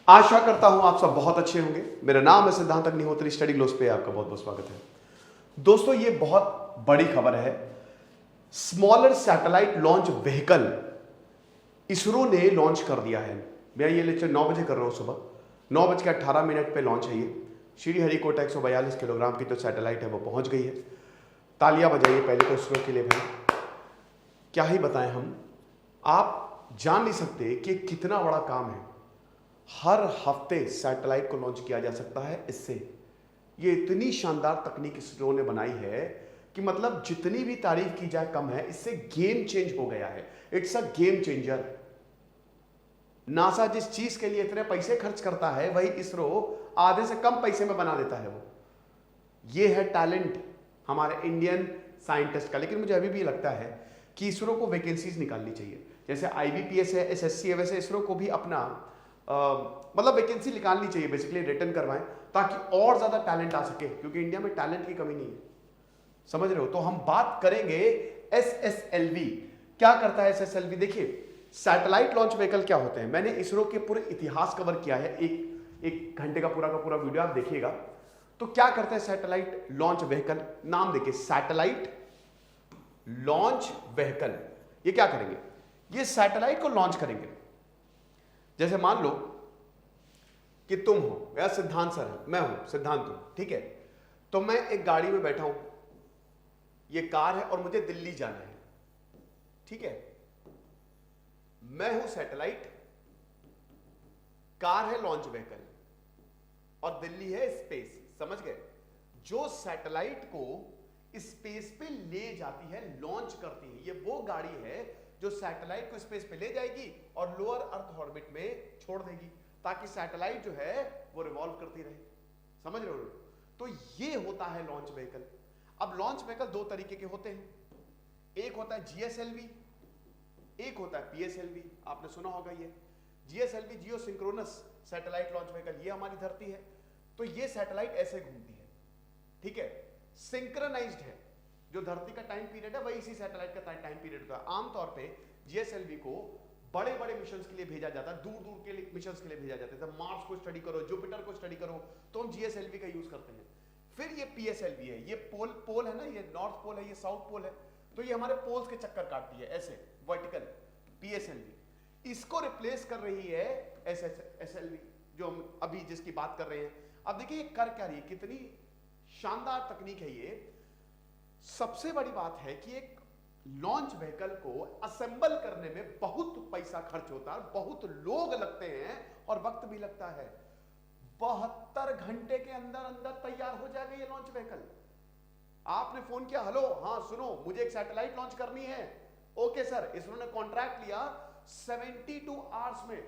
आशा करता हूं आप सब बहुत अच्छे होंगे। मेरा नाम है सिद्धांत अग्निहोत्री, स्टडी ग्लोस पे आपका बहुत बहुत स्वागत है। दोस्तों, ये बहुत बड़ी खबर है। Smaller satellite launch vehicle ISRO ने लॉन्च कर दिया है। मैं ये लेक्चर 9 बजे कर रहा हूं, सुबह 9:18 पे लॉन्च है। ये श्रीहरिकोटा 142 किलोग्राम की जो सैटेलाइट है वो पहुंच गई है। तालियां बजाइए पहले तो इसरो के लिए भाई। क्या ही बताएं हम, आप जान नहीं सकते कि कितना बड़ा काम है। हर हफ्ते सैटेलाइट को लॉन्च किया जा सकता है इससे। ये इतनी शानदार तकनीक इसरो ने बनाई है कि मतलब जितनी भी तारीफ की जाए कम है। इससे गेम चेंज हो गया है। It's a game changer. NASA जिस चीज के लिए इतने पैसे खर्च करता है वही इसरो आधे से कम पैसे में बना देता है। वो ये है टैलेंट हमारे इंडियन साइंटिस्ट का। लेकिन मुझे अभी भी लगता है कि इसरो को वैकेंसीज निकालनी चाहिए। जैसे IBPS है, SSC है, वैसे इसरो को भी अपना मतलब वैकेंसी निकालनी चाहिए। बेसिकली रिटर्न करवाएं ताकि और ज्यादा टैलेंट आ सके, क्योंकि इंडिया में टैलेंट की कमी नहीं है। समझ रहे हो? तो हम बात करेंगे SSLV। क्या करता है SSLV? देखिए, सैटेलाइट लॉन्च व्हीकल क्या होते हैं। मैंने इसरो के पूरे इतिहास कवर किया है। एक घंटे का पूरा वीडियो आप देखिएगा। तो क्या करता है सैटेलाइट लॉन्च व्हीकल? नाम देखिए, सैटेलाइट लॉन्च व्हीकल। ये क्या करेंगे? ये सैटेलाइट को लॉन्च करेंगे। जैसे मान लो कि तुम हो या सिद्धांत सर है, मैं हूं सिद्धांत हूं, ठीक है। तो मैं एक गाड़ी में बैठा हूं, ये कार है और मुझे दिल्ली जाना है, ठीक है। मैं हूं सैटेलाइट, कार है लॉन्च व्हीकल और दिल्ली है स्पेस। समझ गए? जो सैटेलाइट को स्पेस पे ले जाती है, लॉन्च करती है, ये वो गाड़ी है जो सैटेलाइट को स्पेस पे ले जाएगी और लोअर अर्थ ऑर्बिट में छोड़ देगी, ताकि सैटेलाइट जो है वो रिवॉल्व करती रहे। समझ रहे हो? तो ये होता है लॉन्च व्हीकल। अब लॉन्च व्हीकल दो तरीके के होते हैं। एक होता है GSLV, एक होता है PSLV। आपने सुना होगा ये GSLV, जियो सिंक्रोनस सैटेलाइट लॉन्च व्हीकल। ये हमारी धरती है, तो ये सैटेलाइट ऐसे घूमती है, ठीक है। सिंक्रोनाइज्ड है। जो धरती का टाइम पीरियड है वही इसी सैटेलाइट का टाइम पीरियड होता है। आमतौर पे GSLV को बड़े बड़े मिशंस के लिए भेजा जाता है, दूर दूर के लिए मिशंस के लिए भेजा जाता है। मार्स को स्टडी करो, जुपिटर को स्टडी करो, तो हम GSLV का यूज करते हैं। फिर ये PSLV है। ये पोल है ना, ये नॉर्थ पोल है, ये साउथ पोल है, तो ये हमारे पोल्स के चक्कर काटती है ऐसे वर्टिकल। PSLV इसको रिप्लेस कर रही है SSLV, जो हम अभी जिसकी बात कर रहे हैं। अब देखिए ये कर क्या रही है, कितनी शानदार तकनीक है ये। सबसे बड़ी बात है कि एक लॉन्च व्हीकल को असेंबल करने में बहुत पैसा खर्च होता है, बहुत लोग लगते हैं और वक्त भी लगता है। 72 घंटे के अंदर अंदर तैयार हो जाएगा ये लॉन्च व्हीकल। आपने फोन किया, हेलो हाँ सुनो मुझे एक सैटेलाइट लॉन्च करनी है। ओके सर, इसरो ने कॉन्ट्रैक्ट लिया, 72 आवर्स में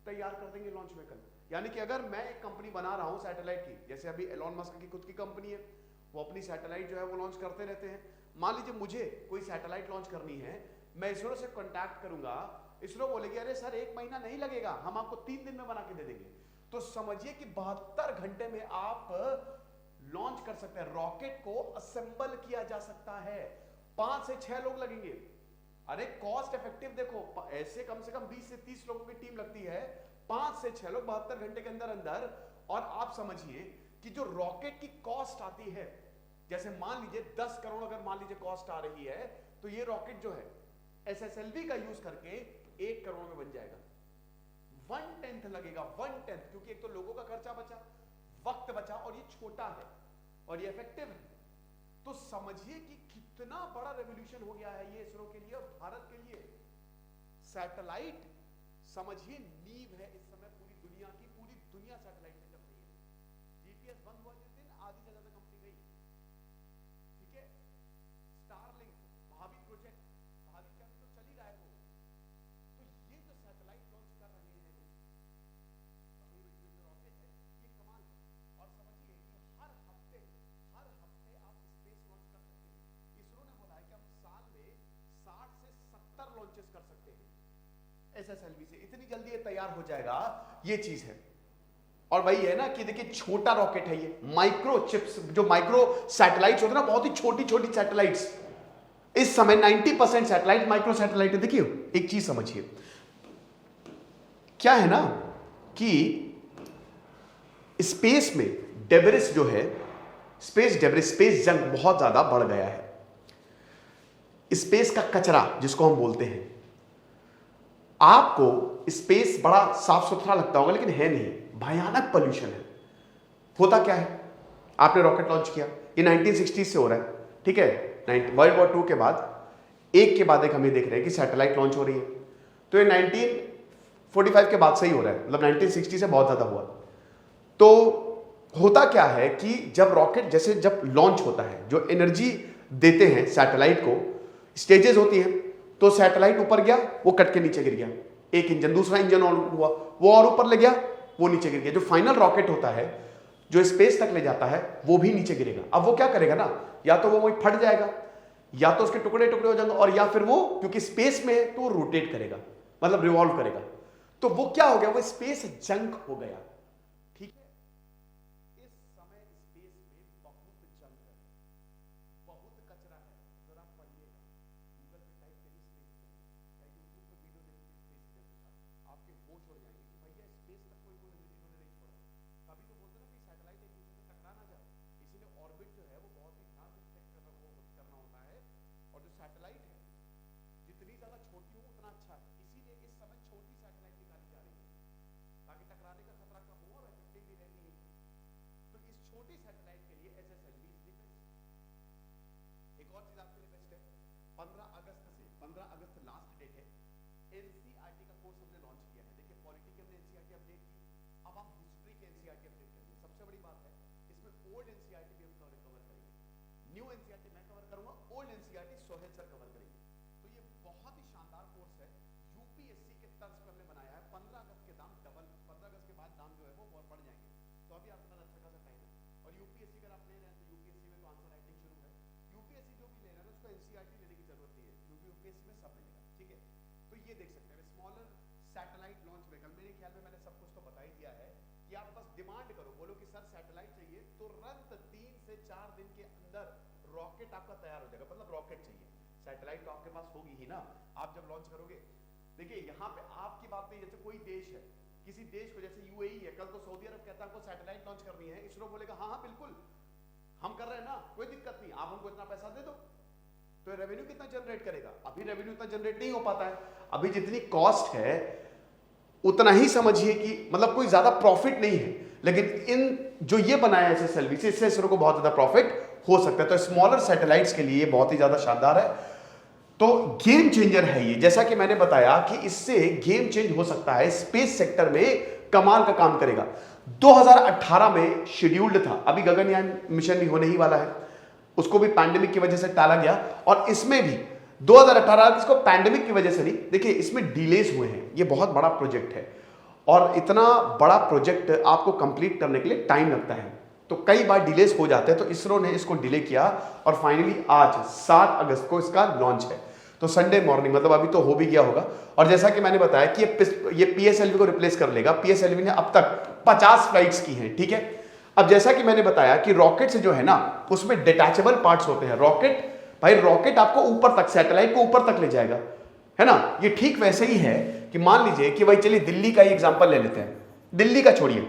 तैयार कर देंगे लॉन्च व्हीकल। यानी कि अगर मैं एक कंपनी बना रहा हूं सैटेलाइट की, जैसे अभी एलोन मस्क की खुद की कंपनी है, वो अपनी सैटेलाइट जो है वो लॉन्च करते रहते हैं। मान लीजिए मुझे कोई सैटेलाइट लॉन्च करनी है, मैं इसरो से कांटेक्ट करूंगा, इसरो बोलेगी अरे सर 1 महीना नहीं लगेगा, हम आपको 3 दिन में बना के दे देंगे। तो समझिए कि 72 घंटे में आप लॉन्च कर सकते हैं। रॉकेट को असेंबल किया जा सकता है, 5 से 6 लोग लगेंगे। अरे कॉस्ट इफेक्टिव देखो, ऐसे कम से कम 20 से 30 लोगों की टीम लगती है, 5 से 6 लोग 72 घंटे के अंदर अंदर। और आप समझिए कि जो रॉकेट की कॉस्ट आती है, जैसे मान लीजिए 10 करोड़ अगर मान लीजिए कॉस्ट आ रही है, तो ये रॉकेट जो है SSLV का यूज करके 1 करोड़ में बन जाएगा। 1/10 लगेगा, 1/10, क्योंकि एक तो लोगों का खर्चा बचा, वक्त बचा, और ये छोटा है और ये इफेक्टिव है। तो समझिए कि कितना बड़ा रेवोल्यूशन हो गया है ये इसरो के लिए और भारत के लिए। सैटेलाइट समझिए नींव है इस समय पूरी दुनिया की। पूरी दुनिया सैटेलाइट से चल रही है। GPS बंद हुआ जिस दिन आधी से ज्यादा कंपनी गई, ठीक है। स्टारलिंक, भावी प्रोजेक्ट, भावी क्या तो चल ही रहा है वो। तो ये जो सैटेलाइट लॉन्च कर रहे हैं जो रॉकेट है, ये कमाल है। और समझिए कि हर हफ्ते आप स्पेस लॉन्च कर सकते हैं। इसरो ने बोला है कि हम साल में 60 से 70 लॉन्चेस कर सकते हैं SSLV से। इतनी जल्दी ये तैयार हो जाएगा, ये चीज है। और वही है ना कि देखिए छोटा रॉकेट है ये, माइक्रो चिप्स, जो माइक्रो सैटेलाइट्स होते हैं ना, बहुत ही छोटी छोटी सैटेलाइट्स। इस समय 90% सैटेलाइट माइक्रो सैटेलाइट है। देखिए एक चीज समझिए, क्या है ना कि स्पेस में डेब्रिस जो है, स्पेस डेब्रिस, स्पेस जंक बहुत ज्यादा बढ़ गया है। स्पेस का कचरा जिसको हम बोलते हैं, आपको स्पेस बड़ा साफ सुथरा लगता होगा लेकिन है नहीं, भयानक पोल्यूशन है। होता क्या है, आपने रॉकेट लॉन्च किया, ये 1960 से हो रहा है, ठीक है। वर्ल्ड वॉर 2 के बाद एक के बाद एक हम ये देख रहे हैं कि सैटेलाइट लॉन्च हो रही है। तो ये 1945 के बाद से ही हो रहा है, मतलब 1960 से बहुत ज्यादा हुआ। तो होता क्या है कि जब रॉकेट जैसे जब लॉन्च होता है, जो एनर्जी देते हैं सैटेलाइट को, स्टेजेस होती हैं। तो सैटेलाइट ऊपर गया, वो कट के नीचे गिर गया, एक इंजन, दूसरा इंजन और हुआ, वो और ऊपर ले गया, वो नीचे गिर गया। जो फाइनल रॉकेट होता है जो स्पेस तक ले जाता है वो भी नीचे गिरेगा। अब वो क्या करेगा ना, या तो वो वही फट जाएगा, या तो उसके टुकड़े टुकड़े हो जाएंगे, और या फिर वो क्योंकि स्पेस में है तो वो रोटेट करेगा, मतलब रिवॉल्व करेगा। तो वो क्या हो गया, वो स्पेस जंक हो गया। ठीक है, इस समय स्पेस में बहुत जंक है, बहुत कचरा है। जरा पढ़िएगा, गूगल पे टाइप करिए स्पेस जंक, या यूट्यूब पे वीडियो देखिए स्पेस जंक का, आपके होश उड़ जाएंगे कि भैया स्पेस तक कोई इन्होंने नहीं छोड़ा। तभी तो बोलते ना कि सैटेलाइट एक दूसरे से टकरा ना जाए, इसीलिए ऑर्बिट जो है वो बहुत ही ध्यान से चेक करना होता है। और जो सैटेलाइट है जितनी ज्यादा छोटी हो उतना अच्छा है, इसीलिए इस समय छोटी सैटेलाइट निकाली जा रही है ताकि टकराने का खतरा कम हो और इफेक्टिव भी रहती है। तो इस छोटी सैटेलाइट के लिए SSLV इज द बेस्ट। एक और चीज आपके लिए बेस्ट है, 15 अगस्त लास्ट डेट है, NCERT का कोर्स हमने लॉन्च किया है। देखिए पॉलिटी के हमने NCERT अपडेट की, अब आप हिस्ट्री के NCERT अपडेट करेंगे। सबसे बड़ी बात है इसमें ओल्ड NCERT भी हम कवर करेंगे, न्यू NCERT मैं कवर करूंगा, old NCERT Sohail sir cover करेंगे। तो ये बहुत ही शानदार कोर्स है, यूपीएससी के तर्ज पर हमने बनाया है। 15 अगस्त के दाम डबल, 15 अगस्त के बाद दाम जो है वो बहुत बढ़ जाएंगे। तो अभी आपके पास अच्छा खासा टाइम है। और यूपीएससी अगर आप ले रहे हैं तो यूपीएससी में तो आंसर राइटिंग शुरू है। यूपीएससी जो भी ले रहा है उसको NCERT लेने की जरूरत नहीं है, क्योंकि यूपीएससी में सब मिलेगा। ठीक है, तो ये देख सकते हैं स्मॉलर सैटेलाइट लॉन्च व्हीकल। मेरे ख्याल में मैंने सब कुछ तो बता ही दिया है कि आप बस डिमांड करो, बोलो कि सर सैटेलाइट चाहिए, तुरंत 3 से 4 दिन के अंदर रॉकेट आपका तैयार हो जाएगा। मतलब रॉकेट चाहिए, सैटेलाइट तो आपके पास होगी ही ना, आप जब लॉन्च करोगे। देखिए यहाँ पे आपकी बात नहीं, जैसे कोई देश है, किसी देश को, जैसे UAE है, कल तो सऊदी अरब कहता है आपको सैटेलाइट लॉन्च करनी है, इसरो बोलेगा हाँ हाँ बिल्कुल हम कर रहे हैं ना, कोई दिक्कत नहीं, आप हमको इतना पैसा दे दो। तो रेवेन्यू कितना जनरेट करेगा? अभी रेवेन्यू इतना जनरेट नहीं हो पाता है, अभी जितनी कॉस्ट है उतना ही समझिए कि मतलब कोई ज्यादा प्रॉफिट नहीं है। लेकिन इन जो ये बनाया SSLV से, इससे इसरो को बहुत ज्यादा प्रॉफिट हो सकता है। तो स्मॉलर सैटेलाइट्स के लिए बहुत ही ज्यादा शानदार है, तो गेम चेंजर है ये। जैसा कि मैंने बताया कि इससे गेम चेंज हो सकता है, स्पेस सेक्टर में कमाल का काम करेगा। 2018 में शेड्यूल्ड था, अभी गगनयान मिशन भी होने ही वाला है, उसको भी पैंडेमिक की वजह से टाला गया। और इसमें भी 2018 इसको पैंडेमिक की वजह से नहीं, देखिए इसमें डिलेज हुए हैं, ये बहुत बड़ा प्रोजेक्ट है और इतना बड़ा प्रोजेक्ट आपको कंप्लीट करने के लिए टाइम लगता है, तो कई बार डिलेज हो जाते हैं। तो इसरो ने इसको डिले किया और फाइनली आज 7 अगस्त को इसका लॉन्च है। तो संडे मॉर्निंग, मतलब अभी तो हो भी गया होगा। और जैसा कि मैंने बताया कि ये PSLV को रिप्लेस कर लेगा। PSLV ने अब तक 50 फ्लाइट्स की हैं, ठीक है। अब जैसा कि मैंने बताया कि रॉकेट से जो है ना, उसमें डिटैचेबल पार्ट्स होते हैं। रॉकेट भाई, रॉकेट आपको ऊपर तक, सैटेलाइट को ऊपर तक ले जाएगा, है ना। ये ठीक वैसे ही है कि मान लीजिए कि भाई चलिए दिल्ली का ही एग्जांपल ले लेते हैं, दिल्ली का छोड़िए,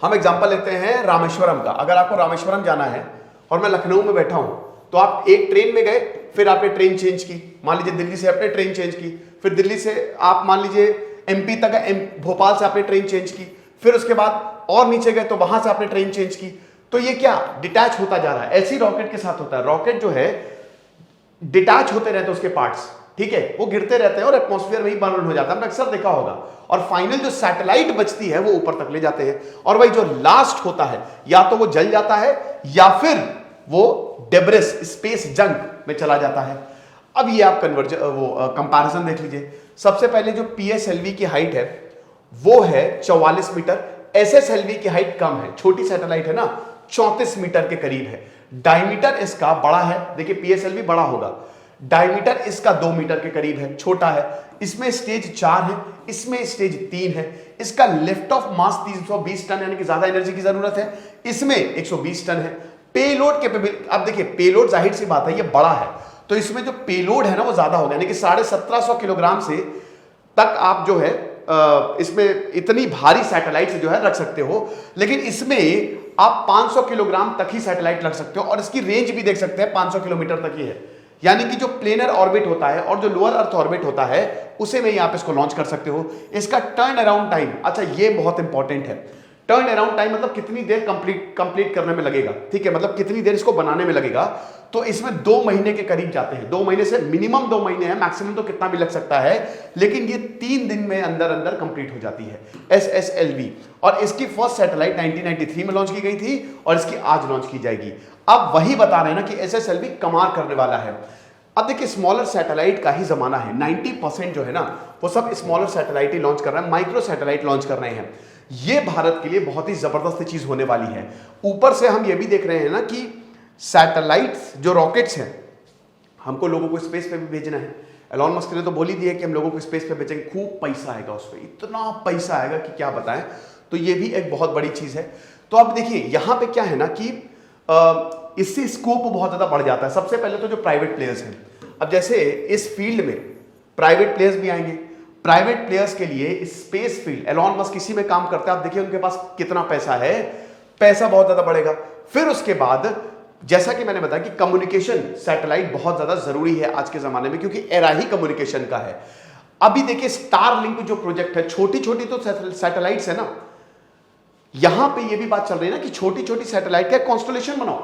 हम एग्जांपल लेते हैं रामेश्वरम का। अगर आपको रामेश्वरम जाना है और मैं लखनऊ में बैठा हूं, तो आप एक ट्रेन में गए, फिर आपने ट्रेन चेंज की, मान लीजिए दिल्ली से आपने ट्रेन चेंज की, फिर दिल्ली से आप मान लीजिए MP तक, भोपाल से आपने ट्रेन चेंज की, फिर उसके बाद और नीचे गए तो वहां से आपने ट्रेन चेंज की। तो ये क्या डिटैच होता जा रहा है। ऐसी रॉकेट के साथ होता है, रॉकेट जो है डिटैच होते रहते हैं उसके पार्ट्स, ठीक है, वो गिरते रहते हैं और एटमॉस्फेयर में ही बर्न हो जाता है, हमने अक्सर देखा होगा। और फाइनल जो सैटेलाइट बचती है वो ऊपर तक ले जाते हैं, और भाई जो लास्ट होता है या तो वो जल जाता है या फिर वो डेब्रिस, स्पेस जंक में चला जाता है। अब ये आप कंपैरिजन देख लीजिए। सबसे पहले जो PSLV की हाइट है वो है 44 मीटर, SSLV की हाइट कम है, छोटी सैटेलाइट है ना, 34 मीटर के करीब है। डायमीटर इसका बड़ा है, देखिए PSLV बड़ा होगा, डायमीटर इसका 2 मीटर के करीब है, छोटा है। इसमें स्टेज 4 है, इसमें स्टेज 3 है। इसका लिफ्ट ऑफ मास 320 टन, यानी कि ज्यादा एनर्जी की जरूरत है, इसमें 120 टन है। पेलोड कैपेबिलिटी, अब देखिए पेलोड जाहिर सी बात है ये बड़ा है, तो इसमें जो पेलोड है ना वो ज्यादा होगा, यानी कि 1750 किलोग्राम से तक आप जो है इसमें इतनी भारी सैटेलाइट जो है रख सकते हो, लेकिन इसमें आप 500 किलोग्राम तक ही सैटेलाइट रख सकते हो और इसकी रेंज भी देख सकते हैं 500 किलोमीटर तक ही है। यानी कि जो प्लेनर ऑर्बिट होता है और जो लोअर अर्थ ऑर्बिट होता है उसे में आप इसको लॉन्च कर सकते हो। इसका टर्न अराउंड टाइम, अच्छा ये बहुत इंपॉर्टेंट है, टर्न अराउंड टाइम मतलब कितनी देर कंप्लीट करने में लगेगा, ठीक है, मतलब कितनी देर इसको बनाने में लगेगा। तो इसमें 2 महीने के करीब जाते हैं, 2 महीने से मिनिमम 2 महीने है, मैक्सिमम तो कितना भी लग सकता है, लेकिन ये 3 दिन में अंदर अंदर कंप्लीट हो जाती है SSLV। और इसकी फर्स्ट सैटेलाइट 1993 में लॉन्च की गई थी और इसकी आज लॉन्च की जाएगी। अब वही बता रहे हैं ना कि SSLV कमाल करने वाला है। अब देखिए स्मॉलर सैटेलाइट का ही जमाना है, 90% जो है ना वो सब स्मॉलर सैटेलाइट ही लॉन्च कर रहे हैं, माइक्रो सैटेलाइट लॉन्च कर रहे हैं। ये भारत के लिए बहुत ही जबरदस्त चीज होने वाली है। ऊपर से हम ये भी देख रहे हैं ना कि सैटेलाइट्स जो रॉकेट्स हैं, हमको लोगों को स्पेस पे भी भेजना है। एलॉन मस्क ने तो बोल ही दिया कि हम लोगों को स्पेस पे भेजेंगे, खूब पैसा आएगा उस पर, इतना पैसा आएगा कि क्या बताएं। तो ये भी एक बहुत बड़ी चीज है। तो अब देखिए यहां पे क्या है ना कि इससे स्कोप बहुत ज्यादा बढ़ जाता है। सबसे पहले तो जो प्राइवेट प्लेयर्स हैं, अब जैसे इस फील्ड में प्राइवेट प्लेयर्स भी आएंगे। प्राइवेट प्लेयर्स के लिए स्पेस फील्ड, एलॉन मस्क इसी में काम करते हैं, आप देखिए उनके पास कितना पैसा है, पैसा बहुत ज्यादा बढ़ेगा। फिर उसके बाद जैसा कि मैंने बताया कि कम्युनिकेशन सैटेलाइट बहुत ज्यादा जरूरी है आज के जमाने में, क्योंकि एरा ही कम्युनिकेशन का है। अभी देखिए स्टारलिंक जो प्रोजेक्ट है, छोटी छोटी तो सैटेलाइट्स है ना, यहां पे ये भी बात चल रही है ना कि छोटी छोटी सैटेलाइट का कॉन्स्टलेशन बनाओ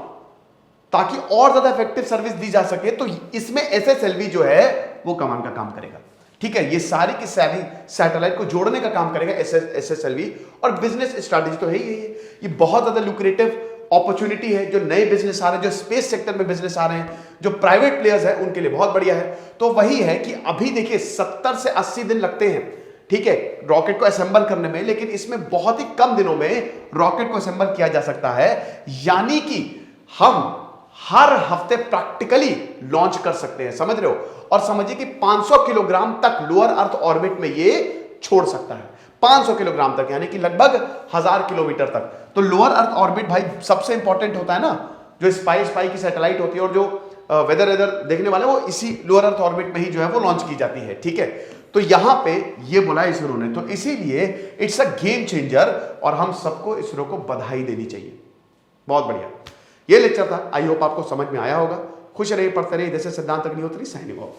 ताकि और ज्यादा इफेक्टिव सर्विस दी जा सके। तो इसमें SSLV जो है वो कमान का काम करेगा, ठीक है। ये सारी की सारी सैटेलाइट को जोड़ने का काम करेगा SSLV। और बिजनेस स्ट्रैटेजी तो है ही है, ये बहुत ज्यादा लुक्रेटिव अपॉर्चुनिटी है। जो नए बिजनेस आ रहे हैं, जो स्पेस सेक्टर में बिजनेस आ रहे हैं, जो प्राइवेट प्लेयर्स हैं, उनके लिए बहुत बढ़िया है। तो वही है कि अभी देखिए 70 से 80 दिन लगते हैं, ठीक है, रॉकेट को असेंबल करने में, लेकिन इसमें बहुत ही कम दिनों में रॉकेट को असेंबल किया जा सकता है। यानी कि हम हर हफ्ते प्रैक्टिकली लॉन्च कर सकते हैं, समझ रहे हो। और समझिए कि 500 किलोग्राम तक लोअर अर्थ ऑर्बिट में ये छोड़ सकता है, 500 किलोग्राम तक, यानी कि लगभग 1000 किलोमीटर तक। तो लोअर अर्थ ऑर्बिट भाई सबसे इंपॉर्टेंट होता है ना, जो स्पाई की सैटेलाइट होती है और जो वेदर देखने वाले, वो इसी लोअर अर्थ ऑर्बिट में ही जो है वो लॉन्च की जाती है, ठीक है। तो यहां पे ये बोला इसरो ने, तो इसीलिए इट्स अ गेम चेंजर और हम सबको इसरो को बधाई देनी चाहिए। बहुत बढ़िया ये लेक्चर था, आई होप आपको समझ में आया होगा। खुश रहिए, पढ़ते रहिए। जैसे सिद्धांत अग्निहोत्री, साइनिंग ऑफ।